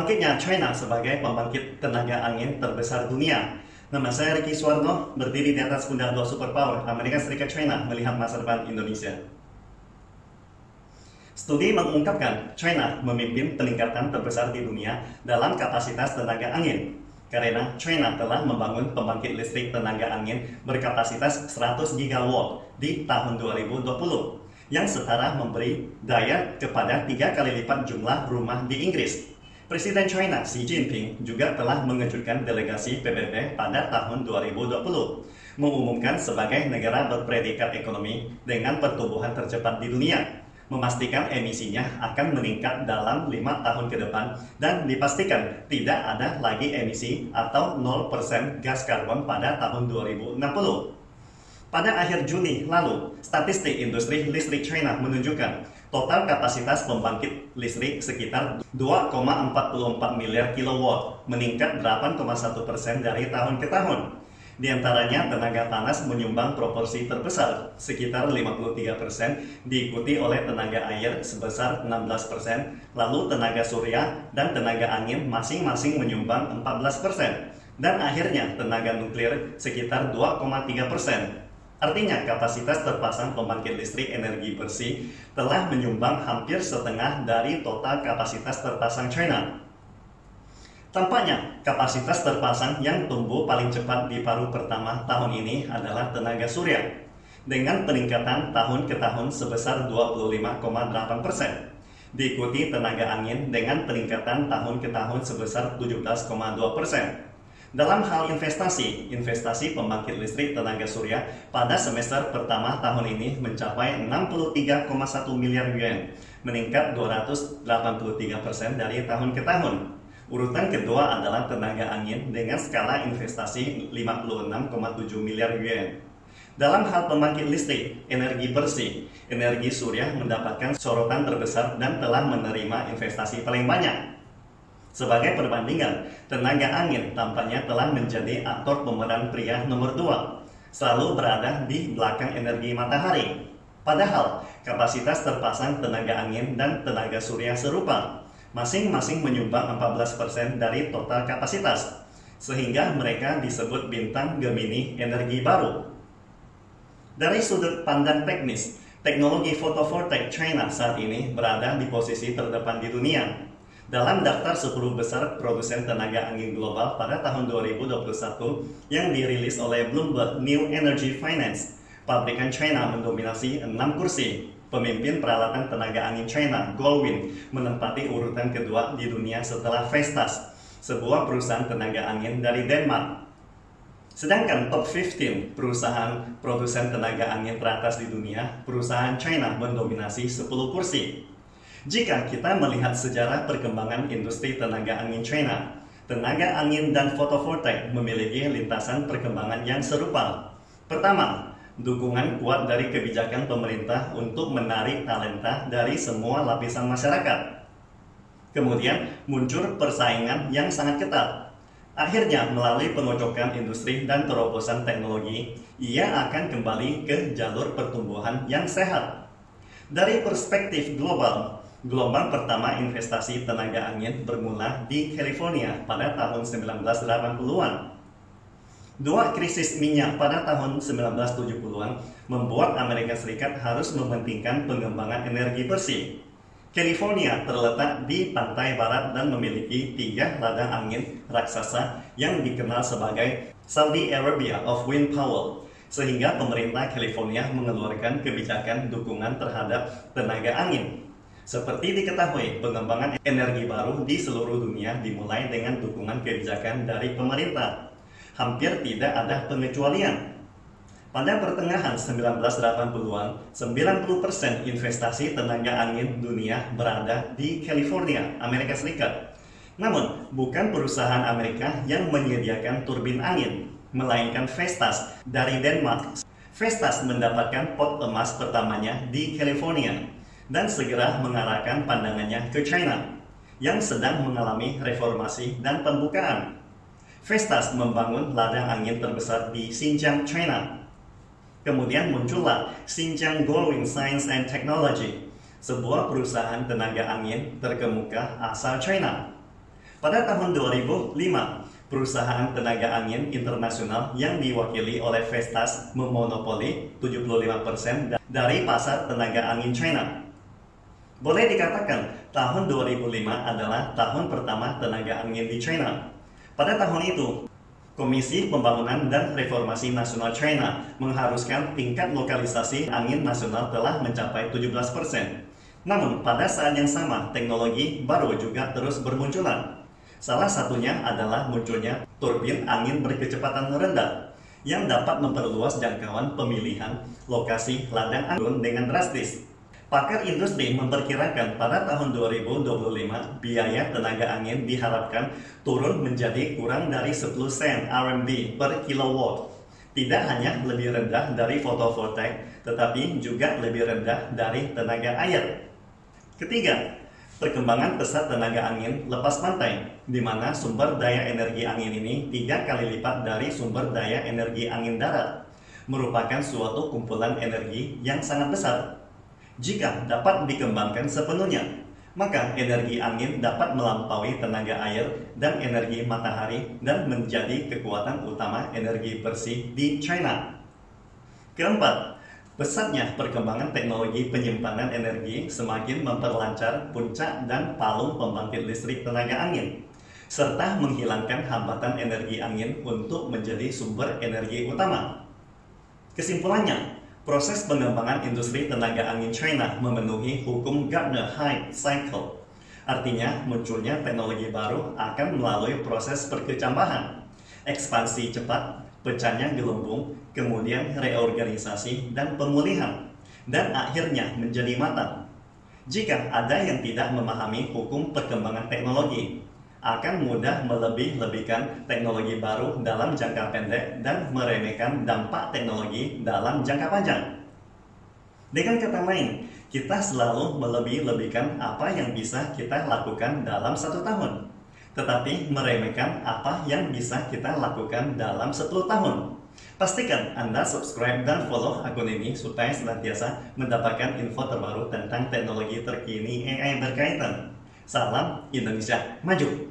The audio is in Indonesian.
Bangkitnya China sebagai pembangkit tenaga angin terbesar dunia. Nama saya Ricky Suwarno, berdiri di atas pundak dua superpower, Amerika Serikat China, melihat masa depan Indonesia. Studi mengungkapkan China memimpin peningkatan terbesar di dunia dalam kapasitas tenaga angin. Karena China telah membangun pembangkit listrik tenaga angin berkapasitas 100 gigawatt di tahun 2020, yang setara memberi daya kepada 3 kali lipat jumlah rumah di Inggris. Presiden China Xi Jinping juga telah mengejutkan delegasi PBB pada tahun 2020, mengumumkan sebagai negara berpredikat ekonomi dengan pertumbuhan tercepat di dunia, memastikan emisinya akan meningkat dalam 5 tahun ke depan dan dipastikan tidak ada lagi emisi atau 0% gas karbon pada tahun 2060. Pada akhir Juni lalu, statistik industri listrik China menunjukkan total kapasitas pembangkit listrik sekitar 2,44 miliar kilowatt, meningkat 8,1% dari tahun ke tahun. Di antaranya tenaga panas menyumbang proporsi terbesar, sekitar 53%, diikuti oleh tenaga air sebesar 16%, lalu tenaga surya dan tenaga angin masing-masing menyumbang 14%, dan akhirnya tenaga nuklir sekitar 2,3%. Artinya kapasitas terpasang pembangkit listrik energi bersih telah menyumbang hampir setengah dari total kapasitas terpasang China. Tampaknya kapasitas terpasang yang tumbuh paling cepat di paruh pertama tahun ini adalah tenaga surya, dengan peningkatan tahun ke tahun sebesar 25,8%. Diikuti tenaga angin dengan peningkatan tahun ke tahun sebesar 17,2%. Dalam hal investasi pembangkit listrik tenaga surya pada semester pertama tahun ini mencapai 63,1 miliar yuan, meningkat 283% dari tahun ke tahun. Urutan kedua adalah tenaga angin dengan skala investasi 56,7 miliar yuan. Dalam hal pembangkit listrik, energi bersih, energi surya mendapatkan sorotan terbesar dan telah menerima investasi paling banyak. Sebagai perbandingan, tenaga angin tampaknya telah menjadi aktor pemeran pria nomor 2, selalu berada di belakang energi matahari. Padahal, kapasitas terpasang tenaga angin dan tenaga surya serupa, masing-masing menyumbang 14% dari total kapasitas, sehingga mereka disebut bintang Gemini energi baru. Dari sudut pandang teknis, teknologi fotovoltaik China saat ini berada di posisi terdepan di dunia. Dalam daftar 10 besar produsen tenaga angin global pada tahun 2021 yang dirilis oleh Bloomberg New Energy Finance, pabrikan China mendominasi 6 kursi. Pemimpin peralatan tenaga angin China, Goldwind, menempati urutan kedua di dunia setelah Vestas, sebuah perusahaan tenaga angin dari Denmark. Sedangkan top 15 perusahaan produsen tenaga angin teratas di dunia, perusahaan China mendominasi 10 kursi. Jika kita melihat sejarah perkembangan industri tenaga angin China, tenaga angin dan fotovoltaik memiliki lintasan perkembangan yang serupa. Pertama, dukungan kuat dari kebijakan pemerintah untuk menarik talenta dari semua lapisan masyarakat. Kemudian muncul persaingan yang sangat ketat. Akhirnya, melalui pengocokan industri dan terobosan teknologi, ia akan kembali ke jalur pertumbuhan yang sehat. Dari perspektif global, gelombang pertama investasi tenaga angin bermula di California pada tahun 1980-an. Dua krisis minyak pada tahun 1970-an membuat Amerika Serikat harus mementingkan pengembangan energi bersih. California terletak di pantai barat dan memiliki 3 ladang angin raksasa yang dikenal sebagai Saudi Arabia of Wind Power, sehingga pemerintah California mengeluarkan kebijakan dukungan terhadap tenaga angin. Seperti diketahui, pengembangan energi baru di seluruh dunia dimulai dengan dukungan kebijakan dari pemerintah. Hampir tidak ada pengecualian. Pada pertengahan 1980-an, 90% investasi tenaga angin dunia berada di California, Amerika Serikat. Namun, bukan perusahaan Amerika yang menyediakan turbin angin, melainkan Vestas dari Denmark. Vestas mendapatkan pot emas pertamanya di California dan segera mengarahkan pandangannya ke China yang sedang mengalami reformasi dan pembukaan. Vestas membangun ladang angin terbesar di Xinjiang, China. Kemudian muncullah Xinjiang Goldwind Science and Technology, sebuah perusahaan tenaga angin terkemuka asal China. Pada tahun 2005, perusahaan tenaga angin internasional yang diwakili oleh Vestas memonopoli 75% dari pasar tenaga angin China. Boleh dikatakan, tahun 2005 adalah tahun pertama tenaga angin di China. Pada tahun itu, Komisi Pembangunan dan Reformasi Nasional China mengharuskan tingkat lokalisasi angin nasional telah mencapai 17%. Namun, pada saat yang sama, teknologi baru juga terus bermunculan. Salah satunya adalah munculnya turbin angin berkecepatan rendah yang dapat memperluas jangkauan pemilihan lokasi ladang angin dengan drastis. Pakar industri memperkirakan pada tahun 2025 biaya tenaga angin diharapkan turun menjadi kurang dari 10 sen RMB per kilowatt. Tidak hanya lebih rendah dari fotovoltaik, tetapi juga lebih rendah dari tenaga air. Ketiga, perkembangan pesat tenaga angin lepas pantai, di mana sumber daya energi angin ini 3 kali lipat dari sumber daya energi angin darat, merupakan suatu kumpulan energi yang sangat besar. Jika dapat dikembangkan sepenuhnya, maka energi angin dapat melampaui tenaga air dan energi matahari dan menjadi kekuatan utama energi bersih di China. Keempat, pesatnya perkembangan teknologi penyimpanan energi semakin memperlancar puncak dan palung pembangkit listrik tenaga angin, serta menghilangkan hambatan energi angin untuk menjadi sumber energi utama. Kesimpulannya, proses pengembangan industri tenaga angin China memenuhi hukum Gardner-Hyde Cycle. Artinya, munculnya teknologi baru akan melalui proses perkecambahan, ekspansi cepat, pecahnya gelembung, kemudian reorganisasi dan pemulihan, dan akhirnya menjadi matang. Jika ada yang tidak memahami hukum perkembangan teknologi, akan mudah melebih-lebihkan teknologi baru dalam jangka pendek dan meremehkan dampak teknologi dalam jangka panjang. Dengan kata lain, kita selalu melebih-lebihkan apa yang bisa kita lakukan dalam 1 tahun, tetapi meremehkan apa yang bisa kita lakukan dalam 10 tahun. Pastikan Anda subscribe dan follow akun ini supaya senantiasa mendapatkan info terbaru tentang teknologi terkini AI berkaitan. Salam Indonesia Maju!